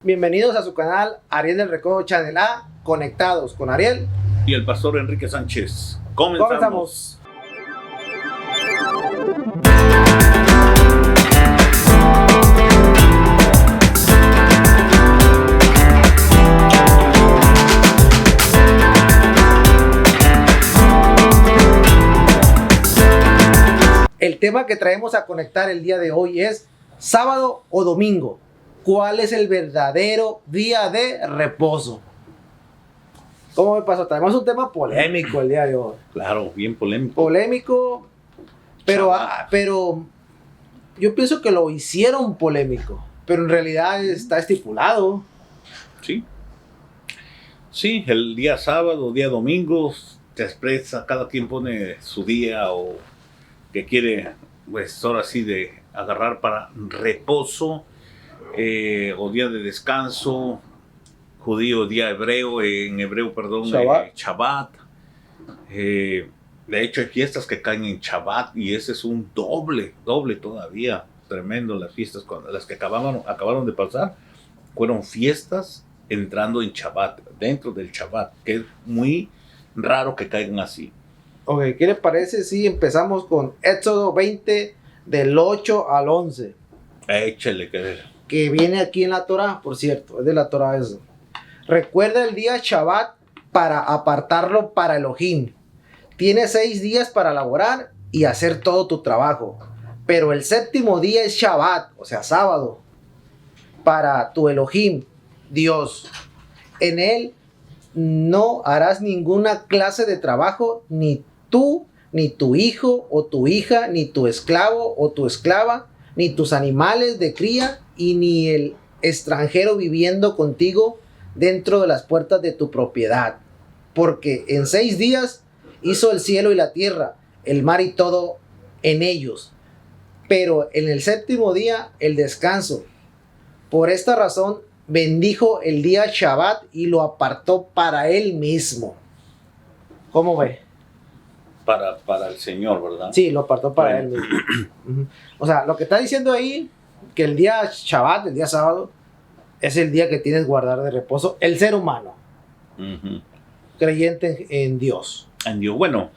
Bienvenidos a su canal Ariel del Recodo Channel A, conectados con Ariel y el pastor Enrique Sánchez. Comenzamos. El tema que traemos a conectar el día de hoy es sábado o domingo. ¿Cuál es el verdadero día de reposo? ¿Cómo me pasó? Traemos un tema polémico el día de hoy. Claro, bien polémico. Polémico, pero yo pienso que lo hicieron polémico, pero en realidad está estipulado. Sí. Sí, el día sábado, día domingo, te expresa, cada quien pone su día o que quiere, pues ahora sí, de agarrar para reposo o día de descanso, judío, día hebreo, en hebreo, perdón, Shabbat. De hecho, hay fiestas que caen en Shabbat y ese es un doble todavía. Tremendo las fiestas, las que acabaron de pasar, fueron fiestas entrando en Shabbat, dentro del Shabbat, que es muy raro que caigan así. Ok, ¿qué les parece si empezamos con Éxodo 20 del 8 al 11? Échale, que viene aquí en la Torah, por cierto, es de la Torah eso. Recuerda el día Shabbat para apartarlo para Elohim. Tienes 6 días para laborar y hacer todo tu trabajo, pero el séptimo día es Shabbat, o sea, sábado, para tu Elohim, Dios. En él no harás ninguna clase de trabajo, ni tú, ni tu hijo o tu hija, ni tu esclavo o tu esclava, ni tus animales de cría, y ni el extranjero viviendo contigo dentro de las puertas de tu propiedad. Porque en 6 días hizo el cielo y la tierra, el mar y todo en ellos. Pero en el séptimo día el descanso. Por esta razón bendijo el día Shabbat y lo apartó para él mismo. ¿Cómo ve? Para el Señor, ¿verdad? Sí, lo apartó para él mismo. O sea, lo que está diciendo ahí, que el día Shabbat, el día sábado, es el día que tienes que guardar de reposo el ser humano, creyente en Dios. En Dios, bueno.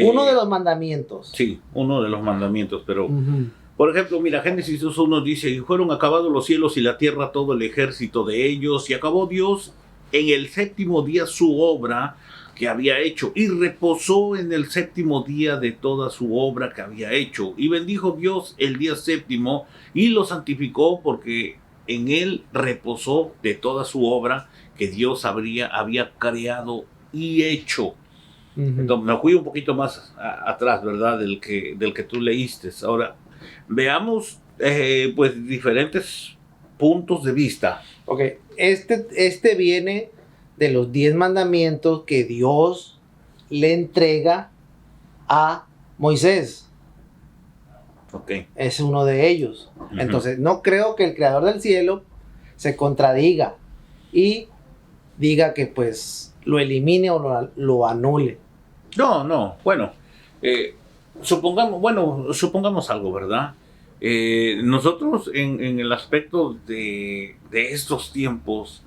Uno de los mandamientos. Sí, uno de los mandamientos, pero... Por ejemplo, mira, Génesis 2.1 dice, y fueron acabados los cielos y la tierra, todo el ejército de ellos, y acabó Dios en el séptimo día su obra que había hecho, y reposó en el séptimo día de toda su obra que había hecho. Y bendijo Dios el día séptimo, y lo santificó, porque en él reposó de toda su obra que Dios había creado y hecho. Entonces, me fui un poquito más atrás, ¿verdad? Del que tú leíste. Ahora, veamos pues diferentes puntos de vista. Ok, este viene de los 10 mandamientos que Dios le entrega a Moisés. Okay. Es uno de ellos. Entonces, no creo que el creador del cielo se contradiga y diga que pues lo elimine o lo anule. No, bueno, supongamos algo, ¿verdad? Nosotros en el aspecto de estos tiempos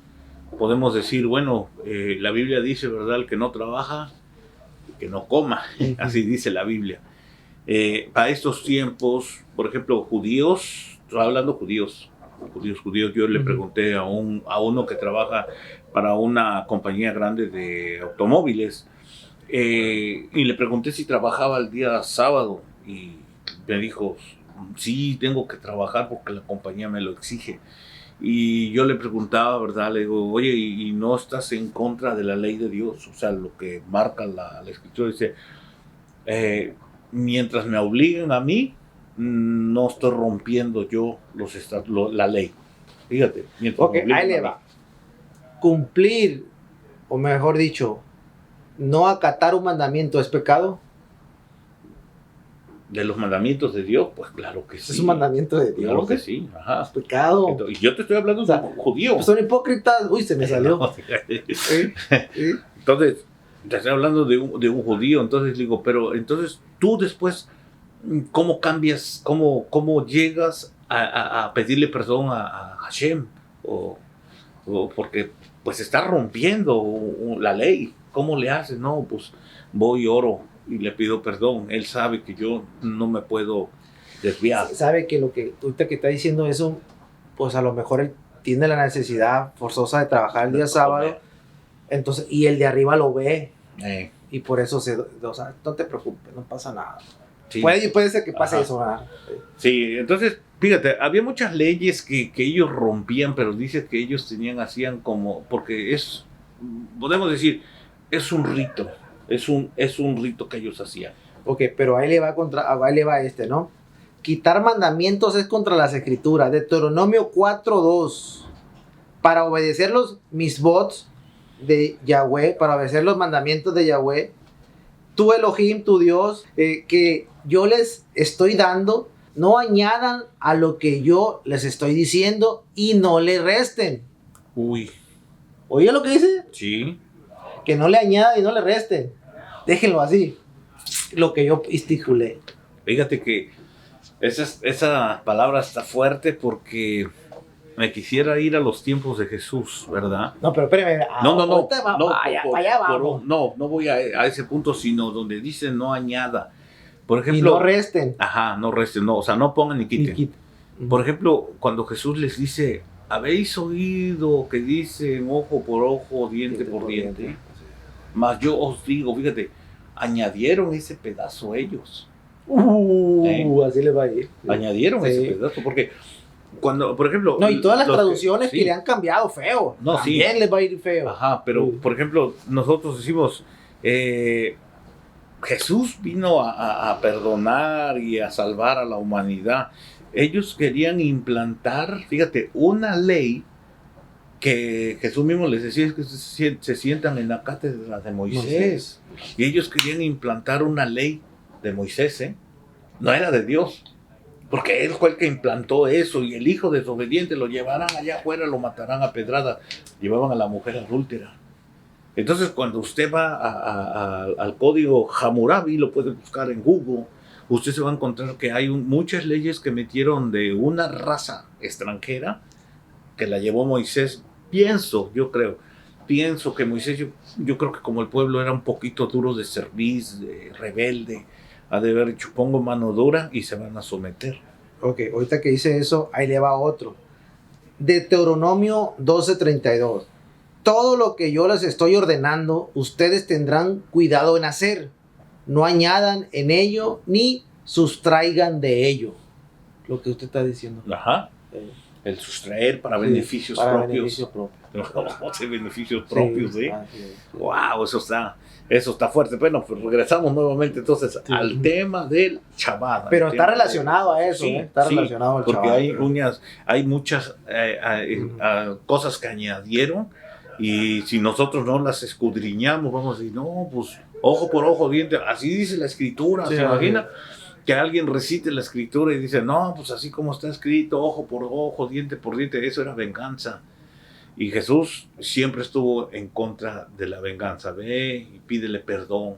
podemos decir, bueno, la Biblia dice, ¿verdad? El que no trabaja, que no coma, así dice la Biblia. Para estos tiempos, por ejemplo, judíos, estoy hablando judíos, yo le pregunté a uno que trabaja para una compañía grande de automóviles, y le pregunté si trabajaba el día sábado, y me dijo, sí, tengo que trabajar porque la compañía me lo exige. Y yo le preguntaba, ¿verdad? Le digo, oye, ¿y no estás en contra de la ley de Dios? O sea, lo que marca la escritura dice, mientras me obliguen a mí, no estoy rompiendo yo la ley. Fíjate, mientras me ahí le va. Cumplir, o mejor dicho, no acatar un mandamiento es pecado. De los mandamientos de Dios, pues claro que sí. Es un mandamiento de Dios. Claro que sí, ajá. Es pecado. Entonces, yo te estoy hablando de un judío. Pues son hipócritas. Uy, se me salió. ¿Sí? Entonces, te estoy hablando de un judío. Entonces digo, pero entonces tú después, ¿cómo cambias? ¿Cómo llegas a pedirle perdón a Hashem? O porque pues está rompiendo la ley. ¿Cómo le hace? No, pues voy y oro y le pido perdón. Él sabe que yo no me puedo desviar. Sabe que lo que ahorita que está diciendo eso, pues a lo mejor él tiene la necesidad forzosa de trabajar el día sábado, entonces, y el de arriba lo ve, y por eso o sea, no te preocupes, no pasa nada. Sí. Puede ser que pase Ajá. eso, ¿verdad? Sí, entonces, fíjate, había muchas leyes que ellos rompían, pero dice que ellos hacían como, porque podemos decir, es un rito, es un rito que ellos hacían. Ok, pero ahí le va ¿no? Quitar mandamientos es contra las escrituras. Deuteronomio 4:2. Para obedecer los misbots de Yahweh, para obedecer los mandamientos de Yahweh, tu Elohim, tu Dios, que yo les estoy dando, no añadan a lo que yo les estoy diciendo y no le resten. Uy. ¿Oye lo que dice? Sí. Que no le añadan y no le resten. Déjenlo así. Lo que yo estipulé. Fíjate que esa palabra está fuerte porque me quisiera ir a los tiempos de Jesús, ¿verdad? No, pero espérame. No, allá vamos. No voy a ese punto, sino donde dice no añada. Por Y ejemplo, no resten. Ajá, no resten, no, o sea, no pongan ni quiten. Por ejemplo, cuando Jesús les dice, habéis oído que dicen ojo por ojo, diente por diente, mas yo os digo, fíjate, añadieron ese pedazo ellos. Así le va a ir. Añadieron ese pedazo, porque cuando, por ejemplo... No, y todas las traducciones que le han cambiado feo. No, también les va a ir feo. Ajá, pero por ejemplo, nosotros decimos, Jesús vino a perdonar y a salvar a la humanidad. Ellos querían implantar, fíjate, una ley que Jesús mismo les decía es que se sientan en la cátedra de Moisés. Y ellos querían implantar una ley de Moisés, no era de Dios. Porque él fue el que implantó eso, y el hijo desobediente lo llevarán allá afuera, lo matarán a pedrada. Llevaban a la mujer adúltera. Entonces, cuando usted va al código Hammurabi, lo puede buscar en Google, usted se va a encontrar que hay muchas leyes que metieron de una raza extranjera que la llevó Moisés. Pienso que Moisés, yo creo que como el pueblo era un poquito duro de servir, rebelde, ha de haber dicho, pongo mano dura y se van a someter. Ok, ahorita que dice eso, ahí le va otro. Deuteronomio 12:32. Todo lo que yo les estoy ordenando, ustedes tendrán cuidado en hacer. No añadan en ello ni sustraigan de ello. Lo que usted está diciendo. Ajá. El sustraer para beneficios para propios. Beneficios propios. Beneficios propios, ¿sí? Wow, eso está fuerte. Bueno, pues regresamos nuevamente entonces al tema del Shabbat. Pero está relacionado a eso, está relacionado al porque Shabbat. hay muchas cosas que añadieron, y si nosotros no las escudriñamos, vamos a decir, no, pues ojo por ojo, diente, así dice la escritura. ¿Se imagina? Que alguien recite la escritura y dice, no, pues así como está escrito, ojo por ojo, diente por diente, eso era venganza. Y Jesús siempre estuvo en contra de la venganza. Ve y pídele perdón.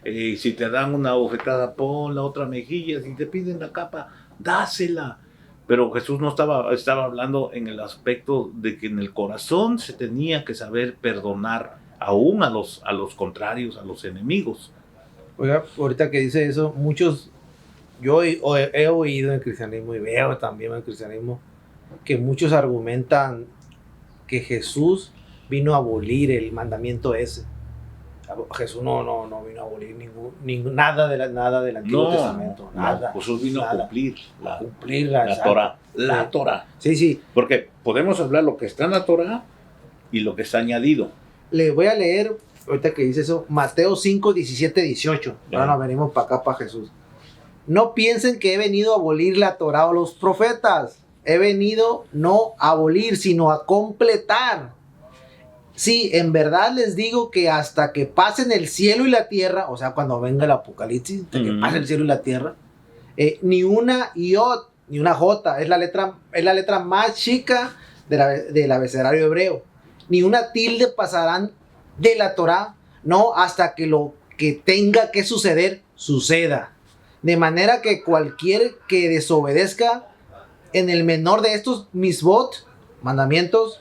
Y si te dan una bofetada, pon la otra mejilla. Si te piden la capa, dásela. Pero Jesús no estaba hablando en el aspecto de que en el corazón se tenía que saber perdonar aún a los contrarios, a los enemigos. Oiga, ahorita que dice eso, yo he oído en el cristianismo y veo también en el cristianismo que muchos argumentan que Jesús vino a abolir el mandamiento ese. Jesús no vino a abolir nada del Antiguo Testamento. Nada. Jesús vino a cumplir la Torah. La Torah. Sí. Porque podemos hablar lo que está en la Torah y lo que está añadido. Le voy a leer, ahorita que dice eso, Mateo 5, 17, 18. Ahora nos venimos para acá, para Jesús. No piensen que he venido a abolir la Torah o los profetas. He venido no a abolir, sino a completar. Sí, en verdad les digo que hasta que pasen el cielo y la tierra, o sea, cuando venga el Apocalipsis, hasta que pase el cielo y la tierra, ni una iot, ni una jota, es la letra más chica del abecedario hebreo, ni una tilde pasarán de la Torah, no, hasta que lo que tenga que suceder, suceda. De manera que cualquier que desobedezca en el menor de estos misbot, mandamientos,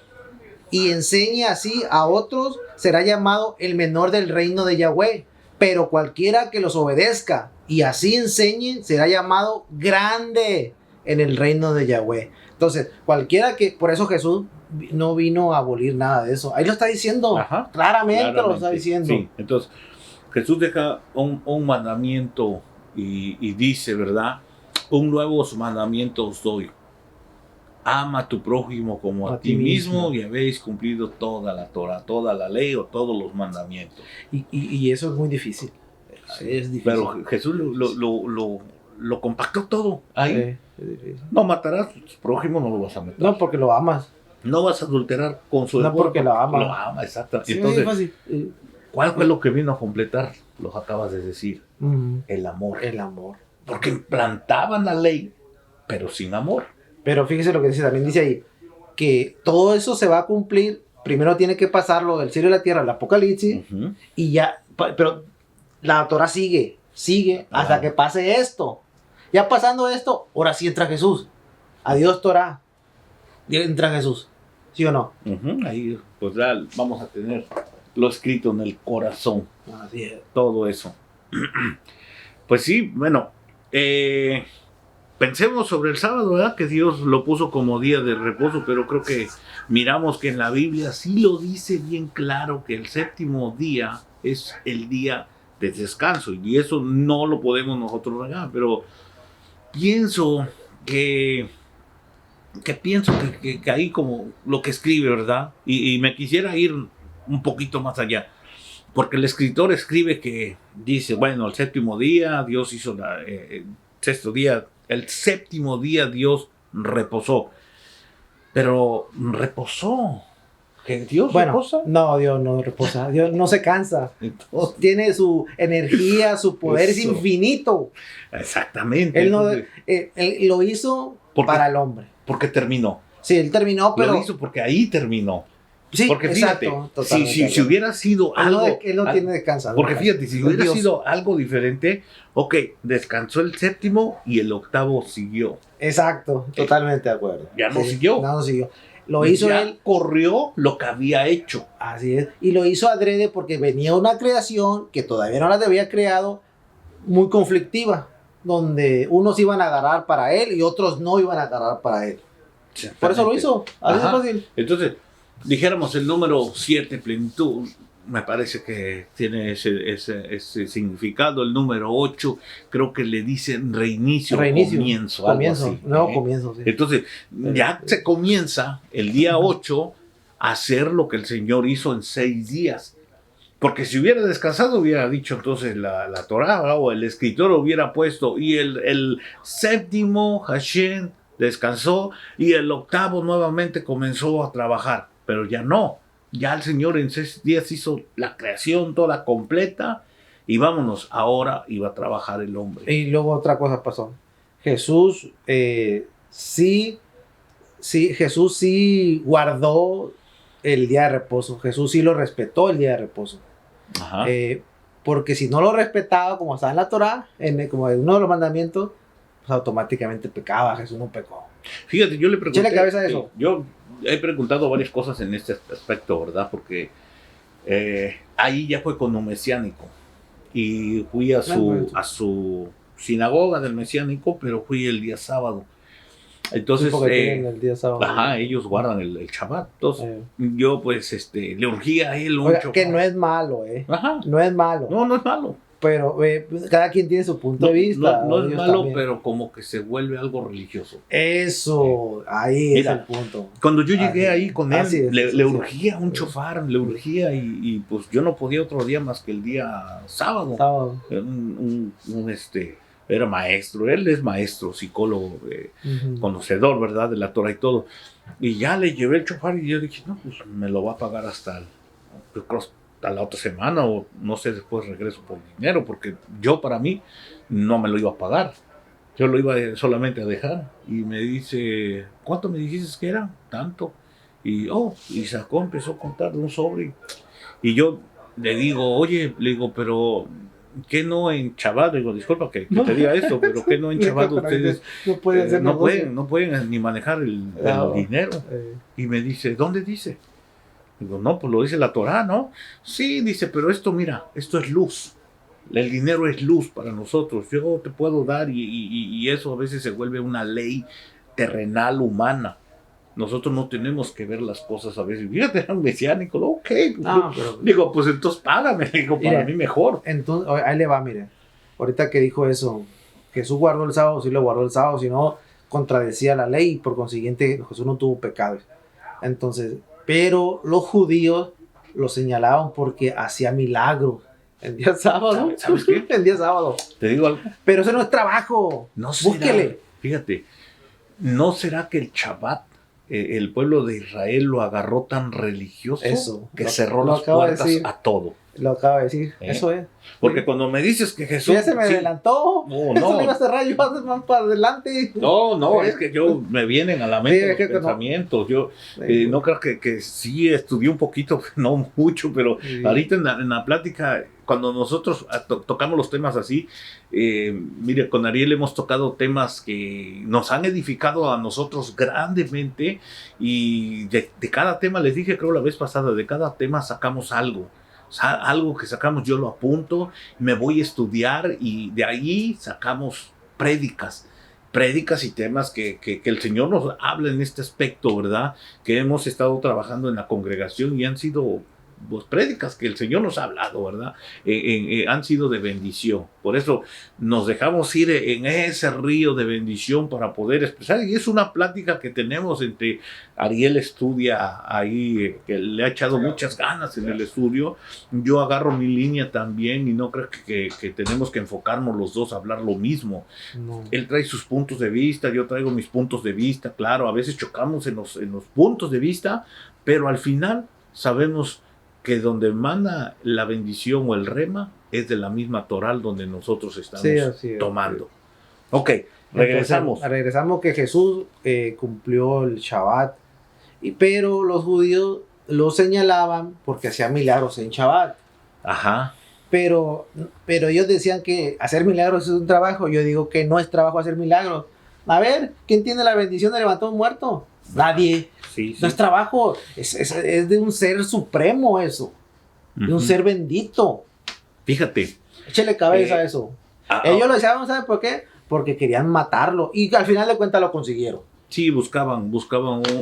y enseñe así a otros, será llamado el menor del reino de Yahweh. Pero cualquiera que los obedezca y así enseñe, será llamado grande en el reino de Yahweh. Entonces, cualquiera que, por eso Jesús no vino a abolir nada de eso. Ahí lo está diciendo, Ajá, claramente lo está diciendo. Sí, entonces Jesús deja un mandamiento y dice, ¿verdad? Un nuevo mandamiento os doy. Ama a tu prójimo como a ti mismo y habéis cumplido toda la Torah, toda la ley o todos los mandamientos. Y eso es muy difícil. Sí, es difícil. Pero Jesús lo compactó todo ahí. Es difícil. No matarás a tu prójimo, no lo vas a matar. No, porque lo amas. No vas a adulterar con su No, porque lo ama. Lo ama, exacto. Sí, entonces, fácil. ¿cuál fue lo que vino a completar? Lo acabas de decir. El amor. El amor. Porque implantaban la ley, pero sin amor. Pero fíjese lo que dice, también dice ahí, que todo eso se va a cumplir, primero tiene que pasar lo del cielo y la tierra, el Apocalipsis, y ya, pero la Torah sigue hasta que pase esto. Ya pasando esto, ahora sí entra Jesús. Adiós Torah, entra Jesús, ¿sí o no? Ahí pues ya vamos a tener lo escrito en el corazón. Así es. Todo eso. Pues sí, bueno, pensemos sobre el sábado, ¿verdad? Que Dios lo puso como día de reposo, pero creo que miramos que en la Biblia sí lo dice bien claro que el séptimo día es el día de descanso y eso no lo podemos nosotros negar, pero pienso que ahí como lo que escribe, ¿verdad? Y me quisiera ir un poquito más allá. Porque el escritor escribe que dice, bueno, el séptimo día Dios hizo el séptimo día Dios reposó. Pero reposó. ¿Que Dios reposa? No, Dios no reposa. Dios no se cansa. Entonces, tiene su energía, su poder es infinito. Exactamente. Él lo hizo para el hombre. Porque terminó. Sí, él terminó, pero... Lo hizo porque ahí terminó. Sí, porque fíjate, exacto, si hubiera sido algo... Él no tiene descanso. Porque fíjate, si hubiera sido algo diferente, ok, descansó el séptimo y el octavo siguió. Exacto, totalmente de acuerdo. Ya no siguió. No siguió. Lo hizo ya él. Corrió lo que había hecho. Así es. Y lo hizo adrede porque venía una creación que todavía no la había creado, muy conflictiva, donde unos iban a agarrar para él y otros no iban a agarrar para él. Por eso lo hizo. Así es fácil. Entonces, dijéramos el número 7, plenitud, me parece que tiene ese significado. El número 8, creo que le dicen reinicio, comienzo. Así, nuevo comienzo. Sí. Entonces, ya se comienza el día 8 a hacer lo que el Señor hizo en 6 días. Porque si hubiera descansado, hubiera dicho entonces la Torah, o el escritor hubiera puesto, y el séptimo, Hashem, descansó, y el octavo nuevamente comenzó a trabajar. Pero ya no. Ya el Señor en 6 días hizo la creación toda completa y vámonos, ahora iba a trabajar el hombre. Y luego otra cosa pasó. Jesús Jesús sí guardó el día de reposo. Jesús sí lo respetó el día de reposo. Ajá. Porque si no lo respetaba, como está en la Torah, como en uno de los mandamientos, pues automáticamente pecaba. Jesús no pecó. Fíjate, yo le pregunté. Échale cabeza a eso. Yo he preguntado varias cosas en este aspecto, ¿verdad? Porque ahí ya fue con un mesiánico. Y fui a su sinagoga del mesiánico, pero fui el día sábado. Entonces, el día sábado. Ajá, ellos guardan el Shabbat. Entonces, yo pues le urgía a él mucho. Que no es malo, Ajá. No es malo. No es malo. Pero cada quien tiene su punto de vista. No es malo, también. Pero como que se vuelve algo religioso. Eso, ahí es el punto. Cuando yo llegué ahí con él, le urgía un chofar, le urgía y pues yo no podía otro día más que el día sábado. Era maestro, él es maestro, psicólogo, conocedor, ¿verdad? De la Torah y todo. Y ya le llevé el chofar y yo dije, no, pues me lo va a pagar hasta la otra semana o no sé, después regreso por dinero, porque para mí no me lo iba a pagar. Yo lo iba solamente a dejar. Y me dice, ¿cuánto me dijiste que era? Tanto. Y empezó a contar de un sobre. Y yo le digo, pero ¿qué no en Shabbat? Digo, disculpa que te diga esto, pero ¿qué no en Shabbat ustedes no pueden ni manejar el dinero? Y me dice, ¿dónde dice? Digo, no, pues lo dice la Torá, ¿no? Sí, dice, pero esto, mira, esto es luz. El dinero es luz para nosotros. Yo te puedo dar y eso a veces se vuelve una ley terrenal, humana. Nosotros no tenemos que ver las cosas a veces. Fíjate, era un mesiánico, ok. No, pero, digo, pues entonces págame, digo, para mire, mí mejor. Entonces, ahí le va, mire. Ahorita que dijo eso, Jesús guardó el sábado, sí lo guardó el sábado, si no, contradecía la ley y por consiguiente Jesús no tuvo pecado. Entonces, pero los judíos lo señalaban porque hacía milagros en día sábado. ¿Sabes qué? En día sábado. Te digo algo. Pero eso no es trabajo. No será, búsquele. Fíjate, ¿no será que el Shabbat, el pueblo de Israel lo agarró tan religioso Eso, que lo- cerró lo las acabo de puertas decir. a todo? Lo acaba de decir. Eso es. Porque Sí. cuando me dices que Jesús... Ya se me sí, adelantó. No, Eso no. lo iba a cerrar yo más para adelante. No, es que yo me vienen a la mente Sí, es los que no. pensamientos. Yo Sí. no creo que sí estudié un poquito, no mucho, pero Sí. ahorita en la plática, cuando nosotros tocamos los temas así, mire, con Ariel hemos tocado temas que nos han edificado a nosotros grandemente y de cada tema, les dije creo la vez pasada, de cada tema sacamos algo. O sea, algo que sacamos yo lo apunto, me voy a estudiar y de ahí sacamos prédicas y temas que el Señor nos habla en este aspecto, ¿verdad? Que hemos estado trabajando en la congregación y han sido pues, prédicas que el Señor nos ha hablado, ¿verdad? Han sido de bendición. Por eso nos dejamos ir en ese río de bendición para poder expresar. Y es una plática que tenemos entre Ariel estudia ahí, que le ha echado muchas ganas en el estudio. Yo agarro mi línea también y no creo que tenemos que enfocarnos los dos a hablar lo mismo. No. Él trae sus puntos de vista, yo traigo mis puntos de vista, claro, a veces chocamos en los puntos de vista, pero al final sabemos que donde manda la bendición o el rema es de la misma Toral donde nosotros estamos Sí, así es. tomando. Ok, regresamos. Entonces, regresamos que Jesús cumplió el Shabbat, pero los judíos lo señalaban porque hacía milagros en Shabbat. Ajá. Pero ellos decían que hacer milagros es un trabajo. Yo digo que no es trabajo hacer milagros. A ver, ¿quién tiene la bendición de levantar un muerto? Nadie. Sí, sí. No es trabajo. Es de un ser supremo eso. De un Ujú. ser bendito. Fíjate. Échale cabeza a eso. Ellos lo decían, ¿saben por qué? Porque querían matarlo. Y al final de cuentas lo consiguieron. Sí, buscaban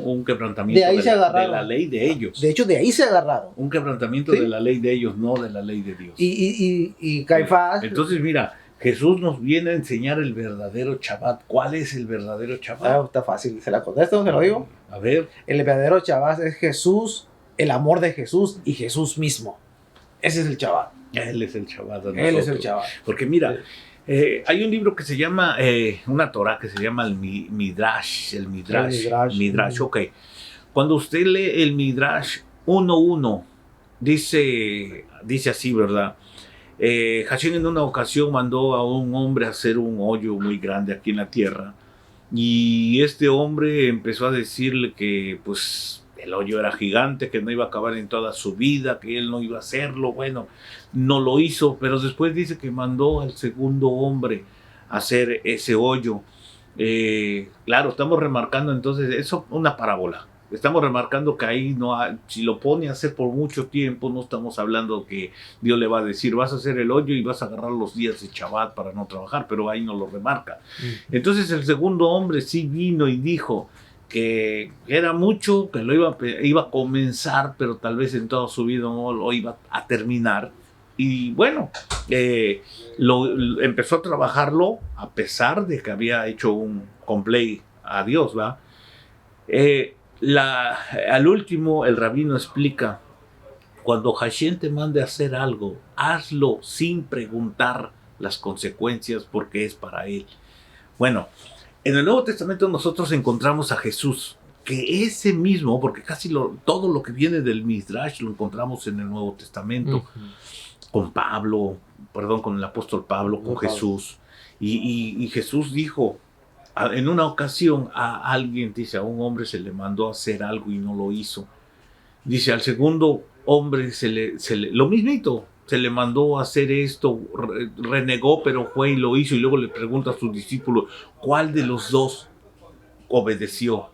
un quebrantamiento De ahí se agarraron. de la ley de ellos. De hecho, de ahí se agarraron. Un quebrantamiento Sí. de la ley de ellos, no de la ley de Dios. Y Caifás. Entonces, mira, Jesús nos viene a enseñar el verdadero Shabbat. ¿Cuál es el verdadero Shabbat? Está fácil. ¿Se la contesto? ¿Se lo digo? A ver. El verdadero Shabbat es Jesús, el amor de Jesús y Jesús mismo. Ese es el Shabbat. Él es el Shabbat. de Él es el nosotros. Shabbat. Porque mira, hay un libro que se llama, una Torah que se llama el Midrash. El Midrash. Midrash. Ok. Cuando usted lee el Midrash 1.1, dice así, ¿verdad? Hashem en una ocasión mandó a un hombre a hacer un hoyo muy grande aquí en la tierra. Y este hombre empezó a decirle que pues el hoyo era gigante, que no iba a acabar en toda su vida, que él no iba a hacerlo. Bueno, no lo hizo, pero después dice que mandó al segundo hombre a hacer ese hoyo. Claro, estamos remarcando entonces, eso es una parábola. Estamos remarcando que ahí no hay, si lo pone a hacer por mucho tiempo, no estamos hablando que Dios le va a decir, vas a hacer el hoyo y vas a agarrar los días de Shabbat para no trabajar, pero ahí no lo remarca. Entonces el segundo hombre sí vino y dijo que era mucho, que lo iba a comenzar, pero tal vez en toda su vida no lo iba a terminar. Y bueno, empezó a trabajarlo a pesar de que había hecho un complay a Dios, ¿va? Al último, el rabino explica, cuando Hashem te mande a hacer algo, hazlo sin preguntar las consecuencias porque es para él. Bueno, en el Nuevo Testamento nosotros encontramos a Jesús, que ese mismo, porque casi todo lo que viene del Midrash lo encontramos en el Nuevo Testamento, con Pablo, con el apóstol Pablo, con Jesús. Y Jesús dijo, en una ocasión a alguien, dice, a un hombre se le mandó a hacer algo y no lo hizo. Dice, al segundo hombre lo mismito, se le mandó a hacer esto, renegó, pero fue y lo hizo. Y luego le pregunta a sus discípulos, ¿cuál de los dos obedeció?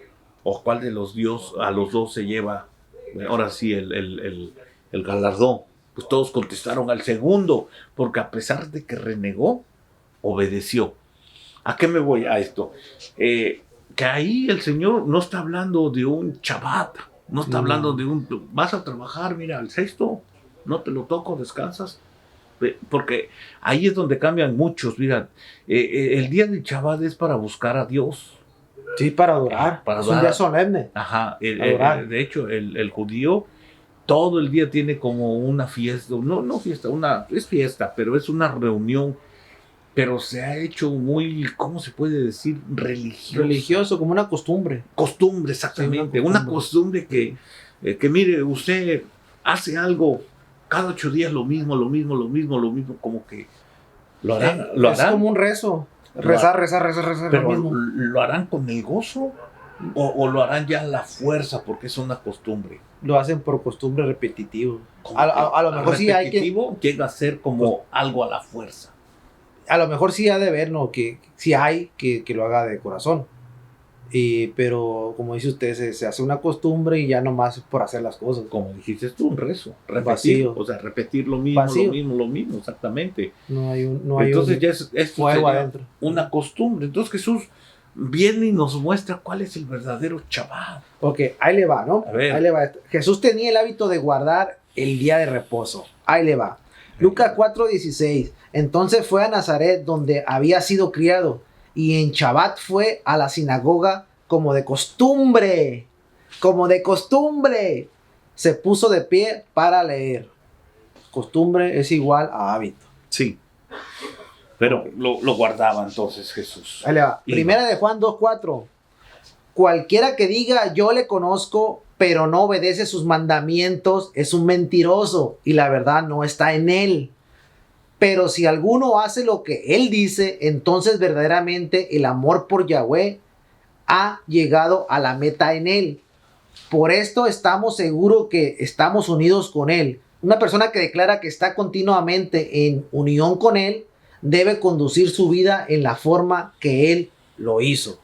¿O cuál de a los dos se lleva ahora sí, el galardón. Pues todos contestaron al segundo, porque a pesar de que renegó, obedeció. ¿A qué me voy a esto? Que ahí el Señor no está hablando de un Shabbat, no está hablando de vas a trabajar, mira, el sexto, no te lo toco, descansas. Porque ahí es donde cambian muchos, mira, el día del Shabbat es para buscar a Dios. Sí, para adorar, es un día solemne. Ajá, de hecho, el judío todo el día tiene como una fiesta, no fiesta, es fiesta, pero es una reunión, pero se ha hecho muy, ¿cómo se puede decir? Religioso, como una costumbre. Costumbre, exactamente, sí, una costumbre que mire, usted hace algo cada 8 días lo mismo, como que lo harán. Es como un rezo, rezar, pero lo mismo. ¿Lo harán con el gozo? O lo harán ya a la fuerza porque es una costumbre. Lo hacen por costumbre repetitivo. A lo mejor sí hay que... llega a ser como algo a la fuerza. A lo mejor sí ha de ver, ¿no? Que sí hay que lo haga de corazón. Pero como dice usted, se hace una costumbre y ya nomás por hacer las cosas. Como dijiste tú, un rezo. Vacío. O sea, repetir lo mismo, Vacío. lo mismo, exactamente. No hay Entonces ya es fuego adentro. Una costumbre. Entonces Jesús viene y nos muestra cuál es el verdadero Shabbat. Ok, ahí le va, ¿no? A ver. Ahí le va. Jesús tenía el hábito de guardar el día de reposo. Ahí le va. Lucas 4:16. Entonces fue a Nazaret, donde había sido criado, y en Shabbat fue a la sinagoga como de costumbre. Como de costumbre. Se puso de pie para leer. Costumbre es igual a hábito. Sí. Pero lo guardaba entonces Jesús. Ahí le va. Primera de Juan 2:4. Cualquiera que diga yo le conozco, pero no obedece sus mandamientos, es un mentiroso y la verdad no está en él. Pero si alguno hace lo que él dice, entonces verdaderamente el amor por Yahweh ha llegado a la meta en él. Por esto estamos seguros que estamos unidos con él. Una persona que declara que está continuamente en unión con él debe conducir su vida en la forma que él lo hizo.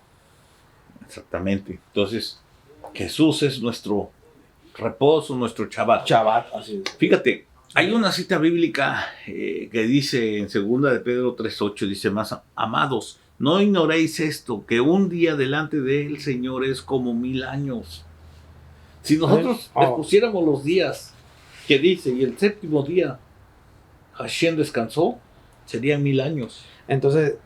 Exactamente. Entonces, Jesús es nuestro reposo, nuestro Shabbat. Shabbat, así es. Fíjate, hay una cita bíblica que dice en 2 de Pedro 3:8, dice más, amados, no ignoréis esto, que un día delante del Señor es como 1000 años. Si nosotros les pusiéramos los días que dice, y el séptimo día Hashem descansó, serían 1000 años. Entonces,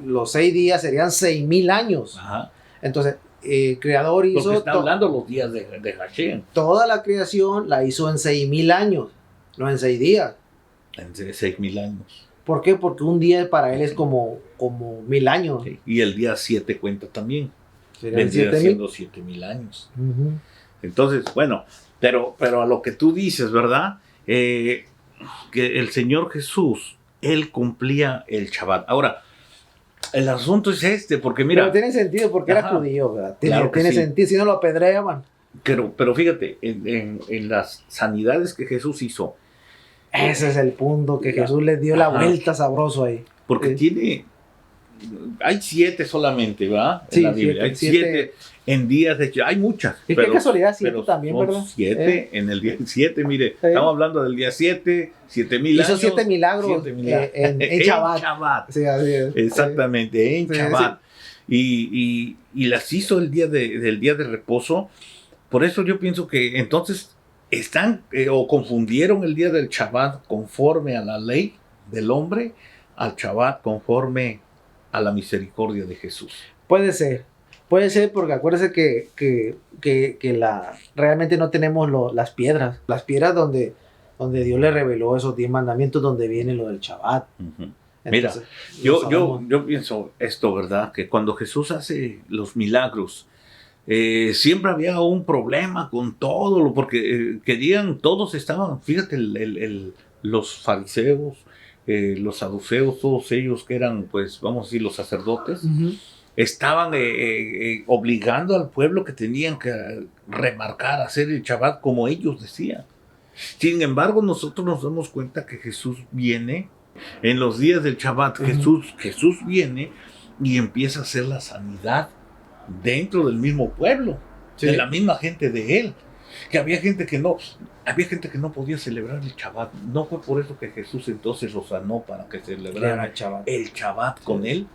los 6 días serían 6000 años. Ajá. Entonces, el creador hizo... Porque está hablando los días de Hashem. Toda la creación la hizo en 6000 años, no en 6 días. En 6000 años. ¿Por qué? Porque un día para él es como 1000 años. Sí. Y el día 7 cuenta también. Serían vendría siendo 7000 años. Uh-huh. Entonces, bueno, pero a lo que tú dices, ¿verdad? Que el Señor Jesús, Él cumplía el Shabbat. Ahora, el asunto es porque mira... Pero tiene sentido porque era judío, ¿verdad? Tiene sí. sentido, si no lo apedreaban. Pero fíjate, en las sanidades que Jesús hizo... Ese es el punto, que Jesús les dio la vuelta sabroso ahí. Porque hay 7 solamente, ¿verdad? Sí, en la Biblia. Hay 7 en días de... Hay muchas. Y qué casualidad, 7 también, ¿verdad? 7 en el día 7, mire. Estamos hablando del día 7, 7000 años. Hizo 7 milagros, en Shabbat. Sí, así es. Exactamente, en Shabbat. Sí. Y las hizo el día del día de reposo. Por eso yo pienso que entonces están o confundieron el día del Shabbat conforme a la ley del hombre al Shabbat conforme a la misericordia de Jesús. Puede ser porque acuérdese que realmente no tenemos las piedras donde Dios le reveló esos 10 mandamientos, donde viene lo del Shabbat. Uh-huh. Entonces, mira, yo pienso esto, ¿verdad? Que cuando Jesús hace los milagros, siempre había un problema con todo, porque todos estaban, fíjate, los fariseos, los saduceos, todos ellos que eran, pues, vamos a decir, los sacerdotes, uh-huh, estaban obligando al pueblo que tenían que remarcar, hacer el Shabbat como ellos decían. Sin embargo, nosotros nos damos cuenta que Jesús viene en los días del Shabbat. Uh-huh. Jesús viene y empieza a hacer la sanidad dentro del mismo pueblo, sí, de la misma gente de él. que había gente que no podía celebrar el Shabbat. No fue por eso que Jesús entonces los sanó para que celebraran el Shabbat con él.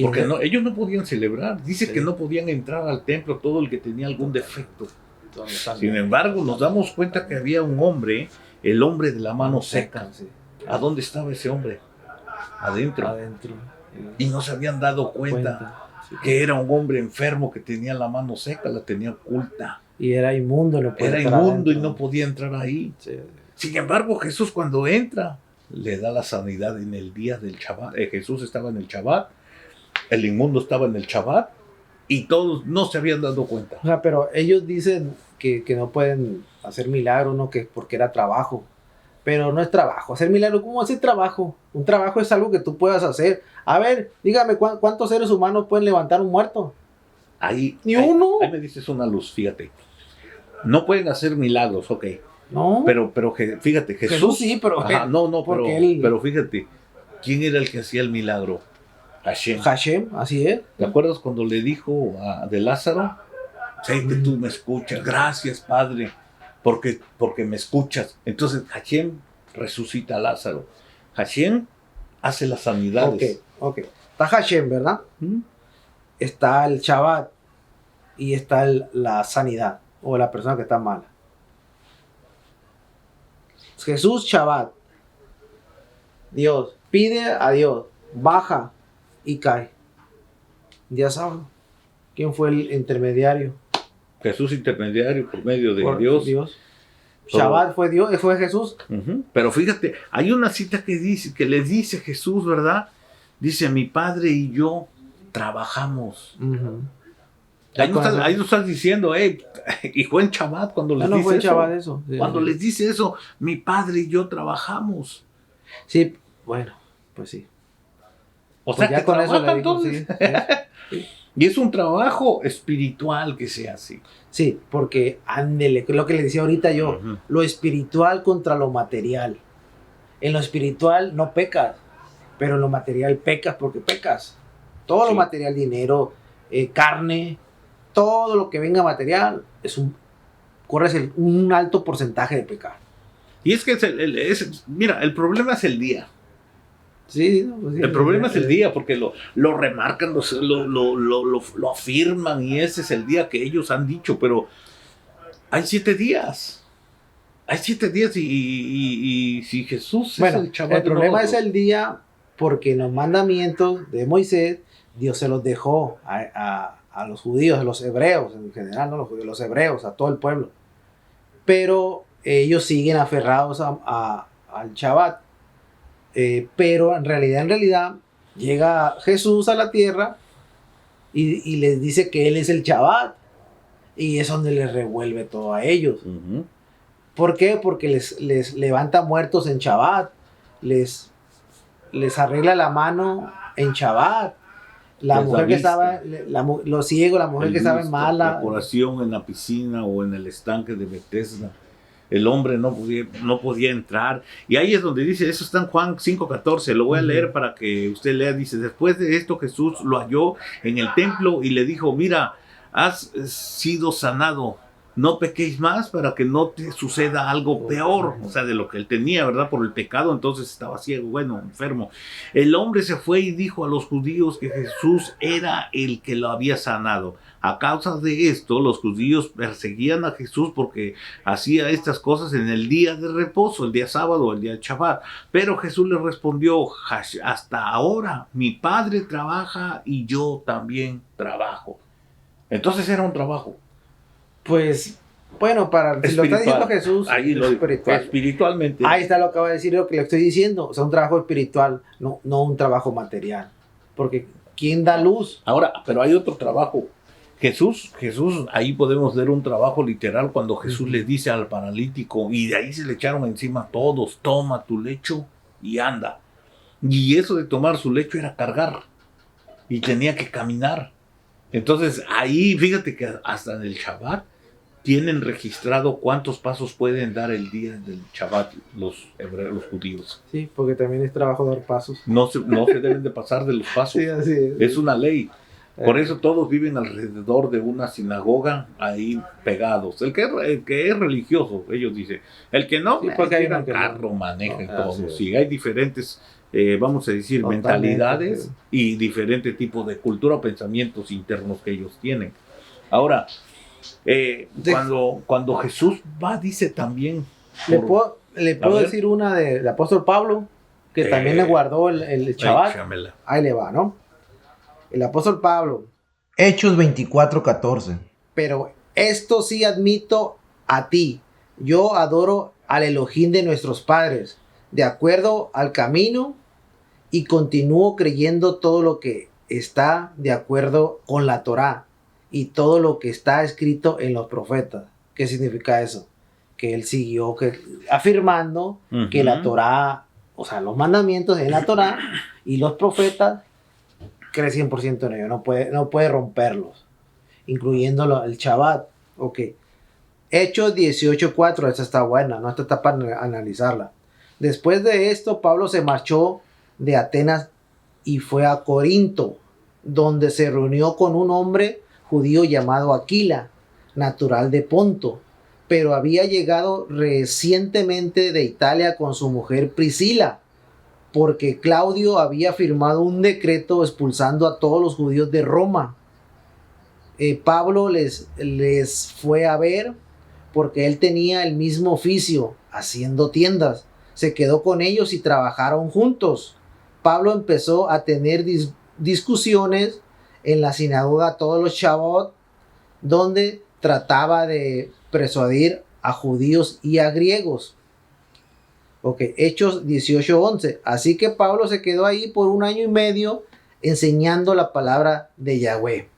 Porque ellos no podían celebrar. Dice que no podían entrar al templo todo el que tenía algún defecto. Sin embargo, nos damos cuenta que había un hombre, el hombre de la mano seca. ¿A dónde estaba ese hombre? Adentro. Y no se habían dado cuenta que era un hombre enfermo que tenía la mano seca, la tenía oculta. Y era inmundo. Era inmundo y no podía entrar ahí. Sí. Sin embargo, Jesús cuando entra, le da la sanidad en el día del Shabbat. Jesús estaba en el Shabbat, el inmundo estaba en el Shabbat, y todos no se habían dado cuenta. O sea, pero ellos dicen que no pueden hacer milagros, ¿no? Que porque era trabajo. Pero no es trabajo. Hacer milagros, ¿cómo hacer trabajo? Un trabajo es algo que tú puedas hacer. A ver, dígame, ¿cuántos seres humanos pueden levantar un muerto? Ni uno. Ahí me dices una luz, fíjate. No pueden hacer milagros, ok. No. Pero fíjate, Jesús sí, pero... Ajá, pero fíjate, ¿quién era el que hacía el milagro? Hashem, así es. ¿Te acuerdas cuando le dijo de Lázaro? Sé que tú me escuchas. Gracias, Padre, porque me escuchas. Entonces Hashem resucita a Lázaro. Hashem hace las sanidades. Ok. Está Hashem, ¿verdad? Está el Shabbat y está la sanidad o la persona que está mala. Jesús, Shabbat. Dios pide a Dios, baja y cae. Día sábado. ¿Quién fue el intermediario? Jesús intermediario por medio de Dios. Shabbat fue Dios, fue Jesús. Pero fíjate, hay una cita que le dice Jesús, ¿verdad? Dice, mi Padre y yo trabajamos. Ahí no estás diciendo, y fue en Shabbat cuando les dice eso. Sí, cuando les dice eso, mi Padre y yo trabajamos. Sí, bueno, pues sí. O sea, ya que con eso le digo, sí. Y es un trabajo espiritual que se hace. Sí, porque ándele, lo que le decía ahorita yo, lo espiritual contra lo material. En lo espiritual no pecas, pero en lo material pecas porque pecas. Todo lo material, dinero, carne, todo lo que venga material, corres un alto porcentaje de pecar. Y es que mira, el problema es el día. Sí, el problema es el día, porque lo remarcan, lo afirman, y ese es el día que ellos han dicho, pero hay 7 días. Hay 7 días y si Jesús es el Shabbat. El problema es el día porque en los mandamientos de Moisés, Dios se los dejó a los judíos, a los hebreos en general, no los judíos, los hebreos, a todo el pueblo. Pero ellos siguen aferrados al Shabbat. Pero en realidad llega Jesús a la tierra y les dice que Él es el Shabbat, y es donde les revuelve todo a ellos. ¿Por qué? Porque les levanta muertos en Shabbat, les arregla la mano en Shabbat. La mujer que estaba, los ciegos, la mujer que estaba mala. La curación en la piscina o en el estanque de Bethesda. El hombre no podía entrar. Y ahí es donde dice, eso está en Juan 5:14, lo voy a leer para que usted lea. Dice, después de esto Jesús lo halló en el templo y le dijo, mira, has sido sanado, no pequéis más para que no te suceda algo peor. O sea, de lo que él tenía, ¿verdad? Por el pecado, entonces estaba ciego, enfermo. El hombre se fue y dijo a los judíos que Jesús era el que lo había sanado. A causa de esto, los judíos perseguían a Jesús porque hacía estas cosas en el día de reposo, el día sábado, el día de Shabbat. Pero Jesús les respondió, hasta ahora mi Padre trabaja y yo también trabajo. Entonces era un trabajo. Pues, bueno, si lo está diciendo Jesús, ahí espiritualmente. Ahí está lo que acaba de decir, lo que le estoy diciendo. O sea, un trabajo espiritual, no un trabajo material. Porque ¿quién da luz? Ahora, pero hay otro trabajo. Jesús, ahí podemos ver un trabajo literal cuando Jesús le dice al paralítico, y de ahí se le echaron encima todos, toma tu lecho y anda. Y eso de tomar su lecho era cargar, y tenía que caminar. Entonces ahí, fíjate que hasta en el Shabbat tienen registrado cuántos pasos pueden dar el día del Shabbat los judíos. Sí, porque también es trabajo dar pasos. No se deben de pasar de los pasos. Sí, así es. Es una ley. Por eso todos viven alrededor de una sinagoga ahí pegados. El que es religioso, ellos dicen. El que no, Sí, porque hay llega uno en que carro, no. maneja y No, todo. así es. Sí, hay diferentes, vamos a decir, Totalmente, mentalidades sí. y diferentes tipos de cultura o pensamientos internos que ellos tienen. Ahora, cuando Jesús va, dice también... Le puedo ver. decir una del apóstol Pablo, que también le guardó el Shabbat. Échamela. Ahí le va, ¿no? El apóstol Pablo. Hechos 24:14. Pero esto sí admito a ti. Yo adoro al Elohim de nuestros padres, de acuerdo al camino, y continúo creyendo todo lo que está de acuerdo con la Torá y todo lo que está escrito en los profetas. ¿Qué significa eso? Que él siguió afirmando que la Torá, o sea, los mandamientos en la Torá y los profetas, cree 100% en ello, no puede romperlos, incluyendo el Shabbat. Ok. Hechos 18:4, esta está buena, no está para analizarla. Después de esto, Pablo se marchó de Atenas y fue a Corinto, donde se reunió con un hombre judío llamado Aquila, natural de Ponto, pero había llegado recientemente de Italia con su mujer Priscila, porque Claudio había firmado un decreto expulsando a todos los judíos de Roma. Pablo les fue a ver porque él tenía el mismo oficio, haciendo tiendas. Se quedó con ellos y trabajaron juntos. Pablo empezó a tener discusiones en la sinagoga todos los Shabbat, donde trataba de persuadir a judíos y a griegos. Ok, Hechos 18:11. Así que Pablo se quedó ahí por 1 año y medio enseñando la palabra de Yahweh.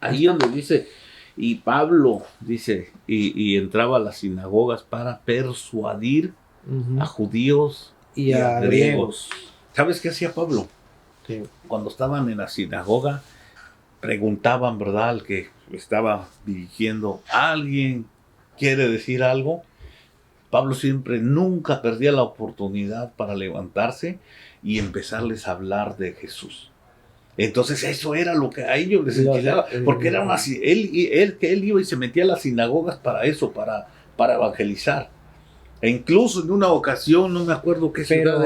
Ahí donde dice, y Pablo dice, y entraba a las sinagogas para persuadir a judíos y a griegos. ¿Sabes qué hacía Pablo? Sí. Cuando estaban en la sinagoga, preguntaban, ¿verdad? Al que estaba dirigiendo, ¿alguien quiere decir algo? Pablo nunca perdía la oportunidad para levantarse y empezarles a hablar de Jesús. Entonces eso era lo que a ellos les enchilaba, porque era él iba y se metía a las sinagogas para eso, para evangelizar. E incluso en una ocasión, no me acuerdo qué ciudad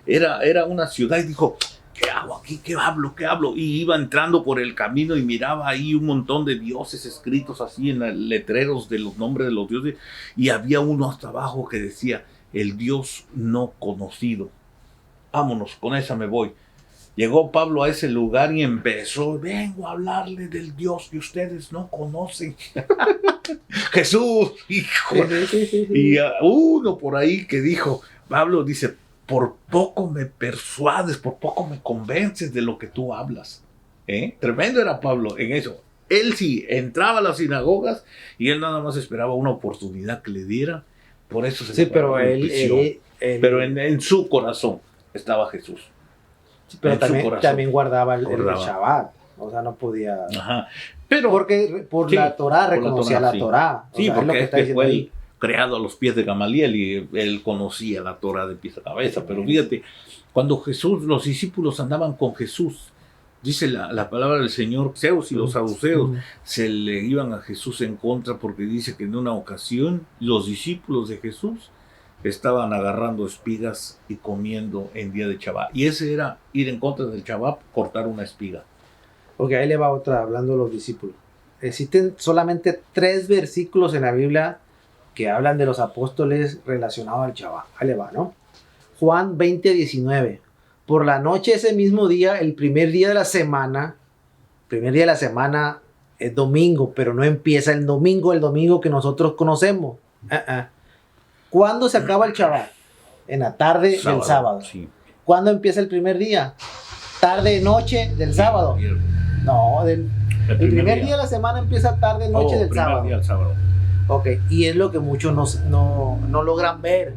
era una ciudad, y dijo, ¿qué hago aquí? ¿Qué hablo? Y iba entrando por el camino y miraba ahí un montón de dioses escritos así en letreros de los nombres de los dioses, y había uno hasta abajo que decía, el Dios no conocido. Vámonos, con esa me voy. Llegó Pablo a ese lugar y empezó, vengo a hablarle del Dios que ustedes no conocen. Jesús, hijo. Y uno por ahí que dijo, Pablo dice, por poco me persuades, por poco me convences de lo que tú hablas. Tremendo era Pablo en eso. Él sí entraba a las sinagogas y él nada más esperaba una oportunidad que le diera. Por eso se pero pero en su corazón estaba Jesús. Sí, pero también guardaba el Shabbat. O sea, no podía. Ajá. Pero, porque la Torá reconocía la Torá. Sí, porque fue ahí creado a los pies de Gamaliel y él conocía la Torá de pies a cabeza. Pero fíjate, cuando los discípulos andaban con Jesús, dice la palabra del Señor, Zeus y los saduceos se le iban a Jesús en contra porque dice que en una ocasión los discípulos de Jesús estaban agarrando espigas y comiendo en día de Shabbat. Y ese era ir en contra del Shabbat, cortar una espiga. Ok, ahí le va otra, hablando de los discípulos. Existen solamente 3 versículos en la Biblia que hablan de los apóstoles relacionados al Shabbat. Ahí le va, ¿no? Juan 20:19. Por la noche ese mismo día, el primer día de la semana es domingo, pero no empieza el domingo que nosotros conocemos. ¿Cuándo se acaba el Shabbat? En la tarde del sábado. Sí. ¿Cuándo empieza el primer día? Tarde, noche del sábado. No, el primer día de la semana empieza tarde, noche del sábado. Día del sábado. Ok, y es lo que muchos no logran ver,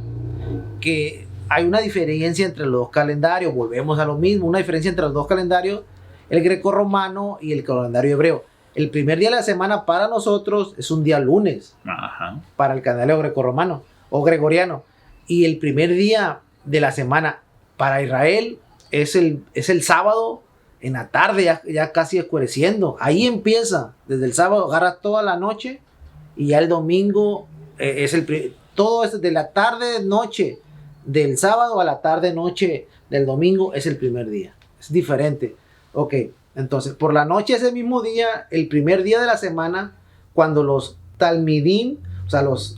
que hay una diferencia entre los dos calendarios, volvemos a lo mismo, una diferencia entre los dos calendarios, el greco-romano y el calendario hebreo. El primer día de la semana para nosotros es un día lunes, para el calendario greco-romano o gregoriano, y el primer día de la semana para Israel es el sábado en la tarde, ya casi oscureciendo. Ahí empieza, desde el sábado agarra toda la noche y ya el domingo todo es de la tarde, noche, del sábado a la tarde, noche del domingo es el primer día. Es diferente. Ok, entonces por la noche ese mismo día, el primer día de la semana, cuando los talmidim, o sea, los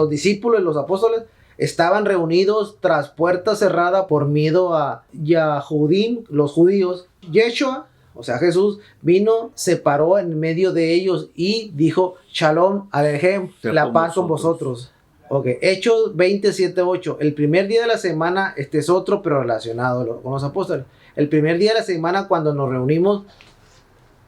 discípulos y los apóstoles, estaban reunidos tras puerta cerrada por miedo a Yahudim, los judíos. Yeshua, o sea Jesús, vino, se paró en medio de ellos y dijo: Shalom Alejem, la paz con vosotros. Ok, Hechos 27:8. El primer día de la semana, este es otro, pero relacionado con los apóstoles. El primer día de la semana, cuando nos reunimos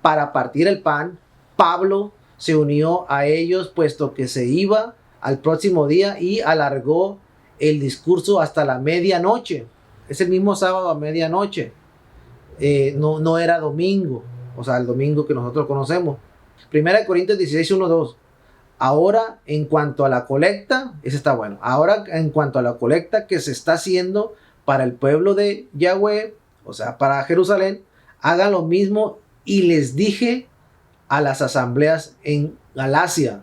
para partir el pan, Pablo se unió a ellos, puesto que se iba al próximo día, y alargó el discurso hasta la medianoche. Es el mismo sábado a medianoche. No era domingo, o sea, el domingo que nosotros conocemos. Primera de Corintios 16:1-2. Ahora, en cuanto a la colecta, ese está bueno. Ahora, en cuanto a la colecta que se está haciendo para el pueblo de Yahweh, o sea, para Jerusalén, hagan lo mismo. Y les dije a las asambleas en Galacia,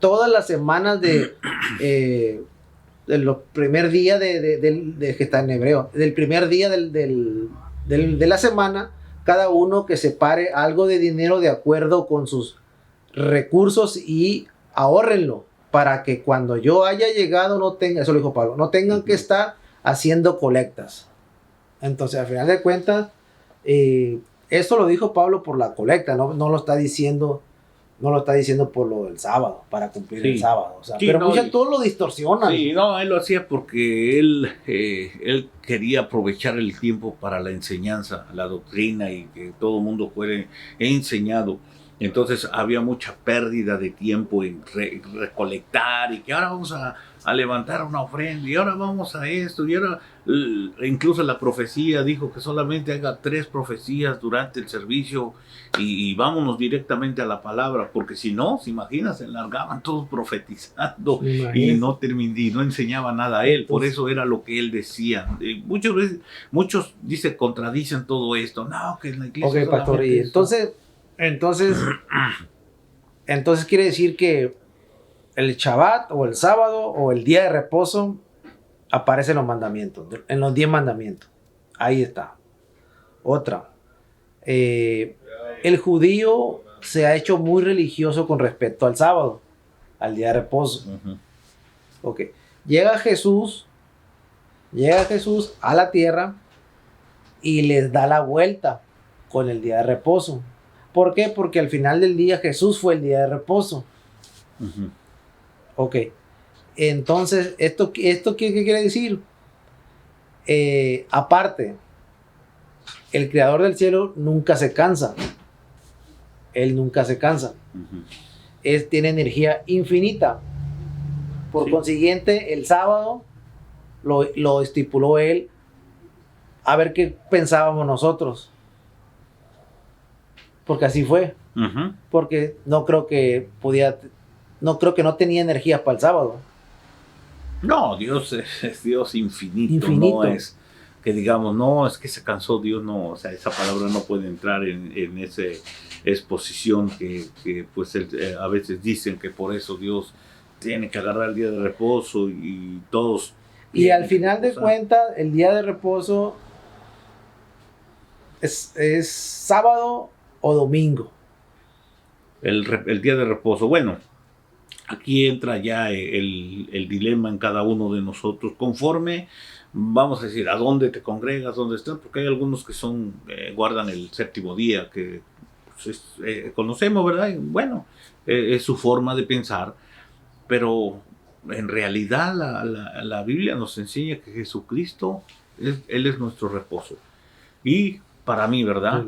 todas las semanas de los primer día de que está en hebreo, del primer día de la semana, cada uno que separe algo de dinero de acuerdo con sus recursos y ahórrenlo, para que cuando yo haya llegado no tenga, eso lo dijo Pablo, no tengan que estar haciendo colectas. Entonces, al final de cuentas, eso lo dijo Pablo por la colecta, no lo está diciendo por lo del sábado, para cumplir el sábado. O sea, sí, pero todos lo distorsionan. Sí, no, él lo hacía porque él quería aprovechar el tiempo para la enseñanza, la doctrina, y que todo el mundo fuera enseñado. Entonces había mucha pérdida de tiempo en recolectar, y que ahora vamos a levantar una ofrenda, y ahora vamos a esto, y ahora incluso la profecía dijo que solamente haga 3 profecías durante el servicio, y vámonos directamente a la palabra, porque si no, se imagina, se largaban todos profetizando y no enseñaba nada a él. Por eso era lo que él decía. Muchos dice, contradicen todo esto. No, que en la iglesia. Ok, pastor, y entonces quiere decir que el Shabbat o el sábado o el día de reposo aparece en los mandamientos, en los 10 mandamientos. Ahí está. Otra. El judío se ha hecho muy religioso con respecto al sábado, al día de reposo. Ok. Llega Jesús a la tierra y les da la vuelta con el día de reposo. ¿Por qué? Porque al final del día Jesús fue el día de reposo. Ok. Entonces, ¿esto qué quiere decir? Aparte, el creador del cielo nunca se cansa. Él nunca se cansa. Tiene energía infinita. Por consiguiente, el sábado lo estipuló él, a ver qué pensábamos nosotros. Porque así fue. Porque no creo que no tenía energía para el sábado. No, Dios es Dios infinito. No es que digamos, no, es que se cansó Dios, no, o sea, esa palabra no puede entrar en esa exposición que pues a veces dicen que por eso Dios tiene que agarrar el día de reposo y todos. Y al final de cuentas, el día de reposo es sábado o domingo. El día de reposo, bueno, aquí entra ya el dilema en cada uno de nosotros, conforme, vamos a decir, a dónde te congregas, dónde estás, porque hay algunos que guardan el séptimo día, que pues, conocemos, ¿verdad? Y bueno, es su forma de pensar, pero en realidad la Biblia nos enseña que Jesucristo, Él es nuestro reposo. Y para mí, ¿verdad?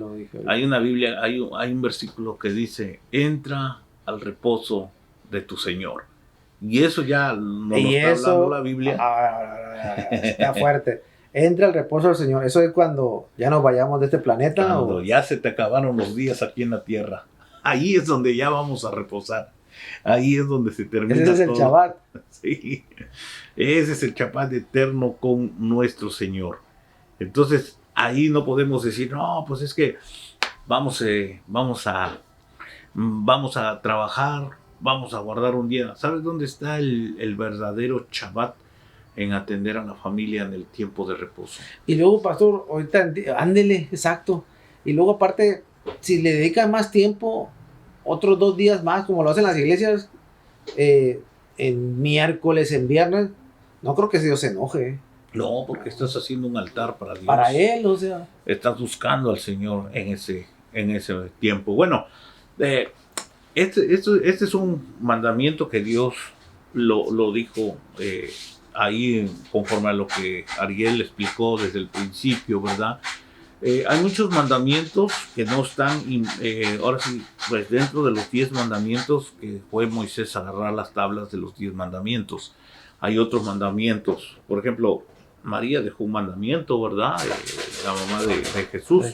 Hay una Biblia, hay un versículo que dice, entra al reposo de tu Señor. Y eso ya nos lo está hablando la Biblia. Está fuerte. Entra al reposo del Señor. Eso es cuando ya nos vayamos de este planeta. Cuando ya se te acabaron los días aquí en la tierra. Ahí es donde ya vamos a reposar. Ahí es donde se termina todo. Ese es el Shabbat. Sí. Ese es el Shabbat eterno con nuestro Señor. Entonces, ahí no podemos decir, no, pues es que vamos a trabajar, vamos a guardar un día. ¿Sabes dónde está el verdadero Shabbat? En atender a la familia en el tiempo de reposo. Y luego, pastor, ahorita ándele, exacto. Y luego aparte, si le dedican más tiempo, otros 2 días más, como lo hacen las iglesias, en miércoles, en viernes, no creo que Dios se enoje. No, porque estás haciendo un altar para Dios. Para Él, o sea. Estás buscando al Señor en ese tiempo. Bueno, este es un mandamiento que Dios lo dijo ahí conforme a lo que Ariel explicó desde el principio, ¿verdad? Hay muchos mandamientos que no están, ahora sí, pues dentro de los 10 mandamientos que fue Moisés agarrar las tablas de los 10 mandamientos. Hay otros mandamientos, por ejemplo, María dejó un mandamiento, ¿verdad? La mamá de Jesús.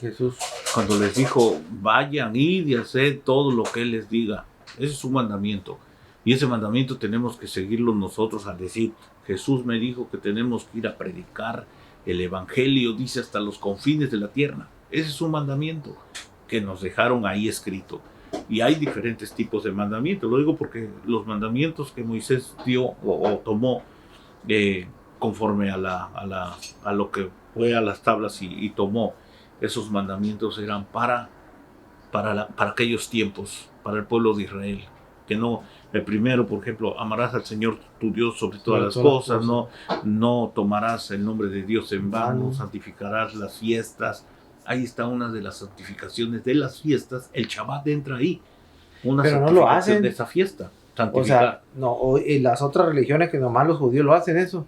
Cuando les dijo, vayan, id y haced todo lo que Él les diga. Ese es un mandamiento. Y ese mandamiento tenemos que seguirlo nosotros al decir, Jesús me dijo que tenemos que ir a predicar el evangelio, dice, hasta los confines de la tierra. Ese es un mandamiento que nos dejaron ahí escrito. Y hay diferentes tipos de mandamientos. Lo digo porque los mandamientos que Moisés dio o tomó conforme a lo que fue a las tablas y tomó, esos mandamientos eran para aquellos tiempos, para el pueblo de Israel. Que no, el primero, por ejemplo, amarás al Señor tu Dios sobre todas las cosas, no tomarás el nombre de Dios en vano, santificarás las fiestas. Ahí está una de las santificaciones de las fiestas, el Shabbat entra ahí, una pero santificación no lo hacen de esa fiesta. O sea, no, y las otras religiones que nomás los judíos lo hacen eso.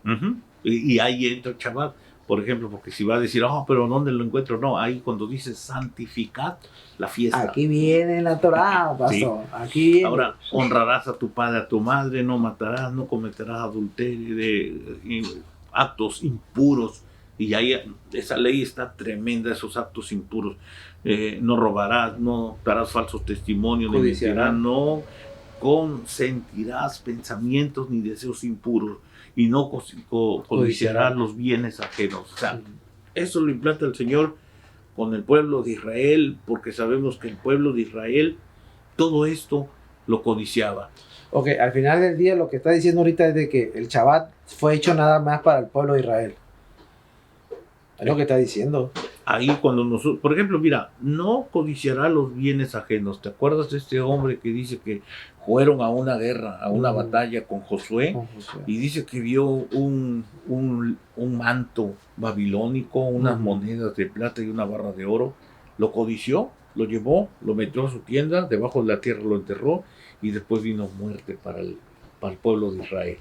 Y ahí entra el Shabbat. Por ejemplo, porque si va a decir, pero ¿dónde lo encuentro? No, ahí cuando dice santificad la fiesta. Aquí viene la Torá, pastor. Sí. Aquí viene. Ahora, honrarás a tu padre, a tu madre, no matarás, no cometerás adulterio, actos impuros. Y ahí esa ley está tremenda, esos actos impuros. No robarás, no darás falsos testimonios, ni mentirás, no consentirás pensamientos ni deseos impuros. Y no codiciarás los bienes ajenos. O sea, eso lo implanta el Señor con el pueblo de Israel, porque sabemos que el pueblo de Israel, todo esto lo codiciaba. Ok, al final del día lo que está diciendo ahorita es de que el Shabbat fue hecho nada más para el pueblo de Israel. Es lo que está diciendo. Ahí cuando nosotros, por ejemplo, mira, no codiciará los bienes ajenos. ¿Te acuerdas de este hombre que dice que fueron a una guerra, a una batalla con Josué? Y dice que vio un manto babilónico, unas monedas de plata y una barra de oro. Lo codició, lo llevó, lo metió a su tienda, debajo de la tierra lo enterró y después vino muerte para el pueblo de Israel.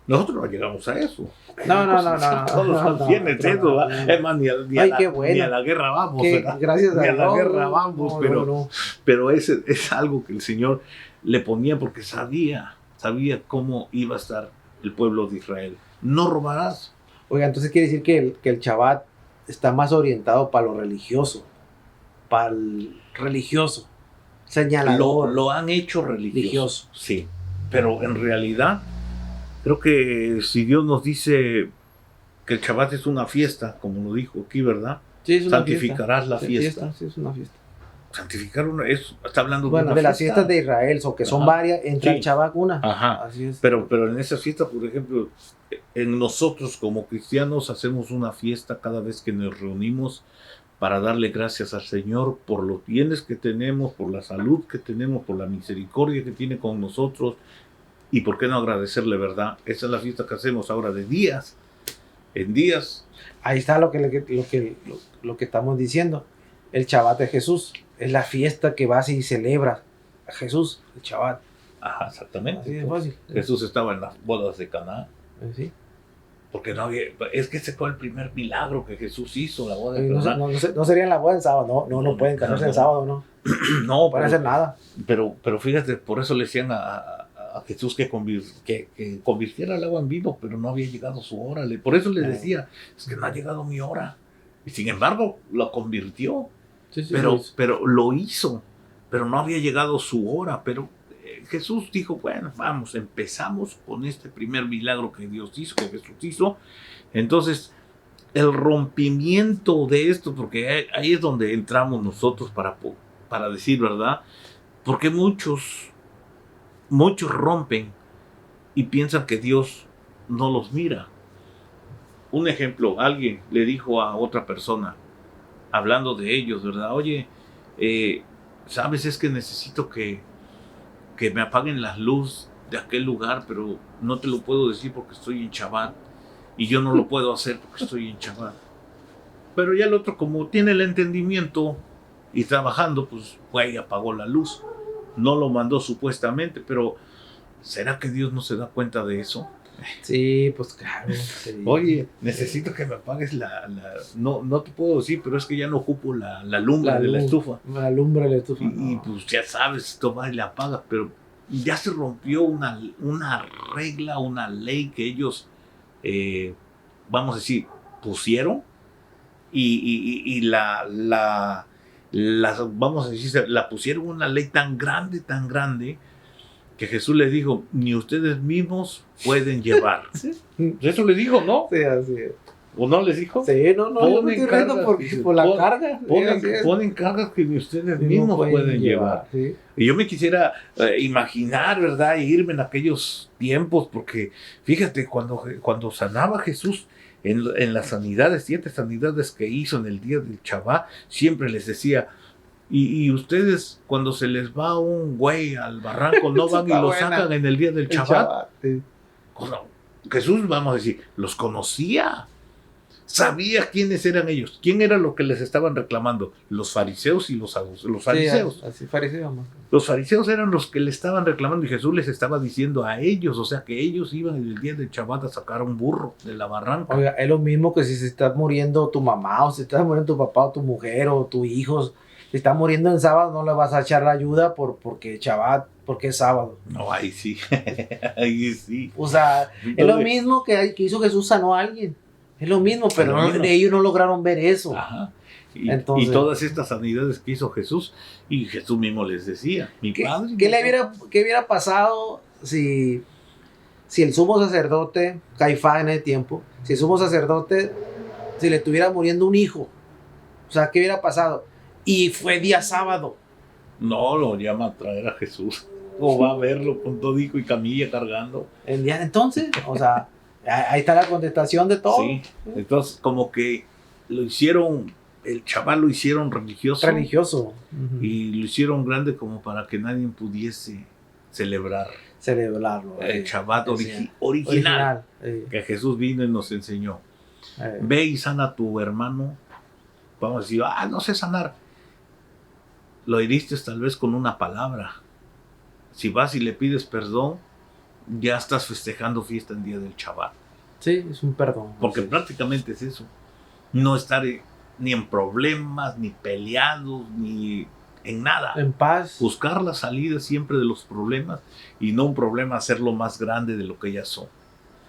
Nosotros no llegamos a eso. No. Todos tienen eso. Es más, ni a la guerra vamos. Gracias ni a la guerra vamos. Pero es algo que el Señor le ponía porque sabía cómo iba a estar el pueblo de Israel. No robarás. Oiga, entonces quiere decir que el Shabbat está más orientado para lo religioso. Para el religioso. Señalador. Lo han hecho religioso. Sí. Pero en realidad, creo que si Dios nos dice que el Shabbat es una fiesta, como lo dijo aquí, ¿verdad? Sí, es una santificarás la fiesta. Sí, es una fiesta. Santificar está hablando de una las fiestas de Israel, que son varias, entra el Shabbat una. Ajá. Así es. Pero en esa fiesta, por ejemplo, en nosotros como cristianos hacemos una fiesta cada vez que nos reunimos para darle gracias al Señor por los bienes que tenemos, por la salud que tenemos, por la misericordia que tiene con nosotros. Y por qué no agradecerle, ¿verdad? Esa es la fiesta que hacemos ahora de días en días. Ahí está lo que estamos diciendo. El Shabbat de Jesús es la fiesta que vas y celebras a Jesús, el Shabbat. Ajá, exactamente. Así de fácil. Jesús estaba en las bodas de Caná. Sí. Porque no había, es que ese fue el primer milagro que Jesús hizo, la boda de Caná. No sería en la boda en sábado, no pueden casarse en sábado, no. No pueden hacer nada. Pero fíjate, por eso le decían a Jesús que convirtiera el agua en vino, pero no había llegado su hora. Por eso le decía, es que no ha llegado mi hora. Y sin embargo, lo convirtió. Sí, pero lo hizo, pero no había llegado su hora. Pero Jesús dijo, bueno, vamos, empezamos con este primer milagro que Dios hizo, que Jesús hizo. Entonces, el rompimiento de esto, porque ahí es donde entramos nosotros para decir verdad, porque muchos rompen y piensan que Dios no los mira. Un ejemplo, alguien le dijo a otra persona, hablando de ellos, ¿verdad? Oye, sabes, es que necesito que me apaguen las luces de aquel lugar, pero no te lo puedo decir porque estoy en Shabbat, y yo no lo puedo hacer porque estoy en Shabbat. Pero ya el otro, como tiene el entendimiento y trabajando, pues güey, apagó la luz. No lo mandó supuestamente, pero ¿será que Dios no se da cuenta de eso? Sí, pues claro. Sí. Oye, necesito que me apagues no te puedo decir, pero es que ya no ocupo la lumbre de la estufa. La lumbre de la estufa. Y pues ya sabes, toma y la apagas, pero ya se rompió una regla, una ley que ellos, vamos a decir, pusieron y vamos a decir, la pusieron una ley tan grande, que Jesús les dijo, ni ustedes mismos pueden llevar. ¿Sí? Eso les dijo, ¿no? Sí, así es. ¿O no les dijo? Sí, no, yo me estoy riendo por la carga. Ponen cargas que ni ustedes mismos pueden llevar. Sí. Y yo me quisiera imaginar, ¿verdad? E irme en aquellos tiempos, porque fíjate, cuando sanaba Jesús en las sanidades, 7 sanidades que hizo en el día del Shabbat, siempre les decía, y ustedes cuando se les va un güey al barranco, no van y lo sacan en el día del Shabbat. Sí. Jesús, vamos a decir, los conocía. Sabía quiénes eran ellos, quién era lo que les estaban reclamando, los fariseos y los fariseos. Sí, así fariseos. Los fariseos eran los que le estaban reclamando y Jesús les estaba diciendo a ellos, o sea que ellos iban el día del Shabbat a sacar un burro de la barranca. Oiga, es lo mismo que si se está muriendo tu mamá o si está muriendo tu papá o tu mujer o tu hijo, si está muriendo en sábado no le vas a echar la ayuda porque Shabbat, porque es sábado. No, ahí sí, ahí sí. O sea, entonces, es lo mismo que hizo Jesús, sanó a alguien. Es lo mismo, pero ellos no lograron ver eso. Ajá. Y todas estas sanidades que hizo Jesús, y Jesús mismo les decía, padre. ¿Qué hubiera pasado si el sumo sacerdote, Caifás en el tiempo, si el sumo sacerdote, si le estuviera muriendo un hijo? O sea, ¿qué hubiera pasado? Y fue día sábado. No, lo llama a traer a Jesús. O va a verlo con todo hijo y camilla cargando. Entonces, o sea... Ahí está la contestación de todo. Sí, entonces como que lo hicieron, el Shabbat lo hicieron religioso. Y lo hicieron grande como para que nadie pudiese celebrarlo. El Shabbat original que Jesús vino y nos enseñó. Ve y sana a tu hermano. Vamos a decir, no sé sanar. Lo heriste tal vez con una palabra. Si vas y le pides perdón, ya estás festejando fiesta en día del Shabbat. Sí, es un perdón. Porque prácticamente es eso. No estar ni en problemas, ni peleados, ni en nada. En paz. Buscar la salida siempre de los problemas y no un problema hacerlo más grande de lo que ya son.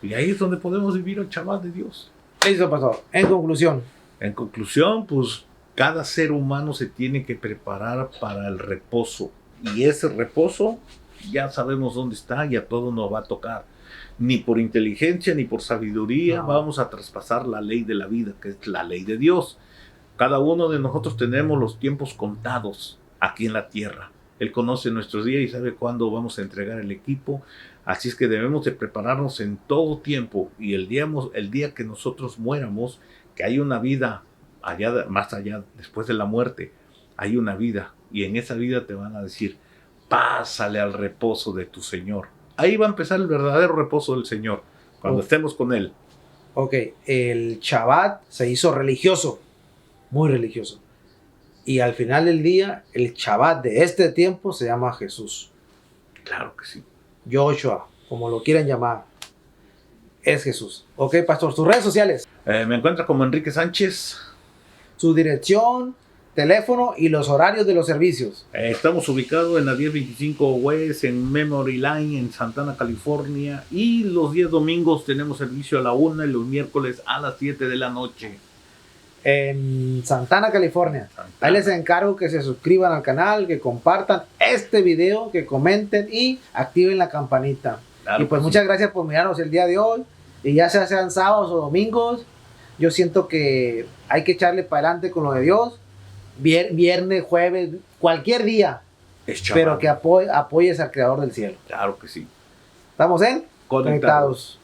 Y ahí es donde podemos vivir el Shabbat de Dios. Eso pasó. En conclusión, pues cada ser humano se tiene que preparar para el reposo. Y ese reposo ya sabemos dónde está y a todos nos va a tocar. Ni por inteligencia ni por sabiduría vamos a traspasar la ley de la vida, que es la ley de Dios. Cada uno de nosotros tenemos los tiempos contados aquí en la tierra. Él conoce nuestros días y sabe cuándo vamos a entregar el equipo. Así es que debemos de prepararnos en todo tiempo. Y el día que nosotros muéramos, que hay una vida más allá, después de la muerte, hay una vida. Y en esa vida te van a decir, pásale al reposo de tu Señor. Ahí va a empezar el verdadero reposo del Señor, cuando estemos con Él. Ok, el Shabbat se hizo religioso, muy religioso. Y al final del día, el Shabbat de este tiempo se llama Jesús. Claro que sí. Joshua, como lo quieran llamar, es Jesús. Ok, pastor, sus redes sociales. Me encuentra como Enrique Sánchez. Su dirección, teléfono y los horarios de los servicios. Estamos ubicados en la 1025 West, en Memory Line, en Santana, California. Y los días domingos tenemos servicio a la 1 y los miércoles a las 7 de la noche. En Santana, California. Ahí les encargo que se suscriban al canal, que compartan este video, que comenten y activen la campanita. Claro, y pues muchas gracias por mirarnos el día de hoy. Y ya sean sábados o domingos, Yo siento que hay que echarle para adelante con lo de Dios, viernes, jueves, cualquier día, Es Shabbat. pero que apoyes al Creador del cielo. Claro que sí. ¿Estamos en? Conectados. Conectados.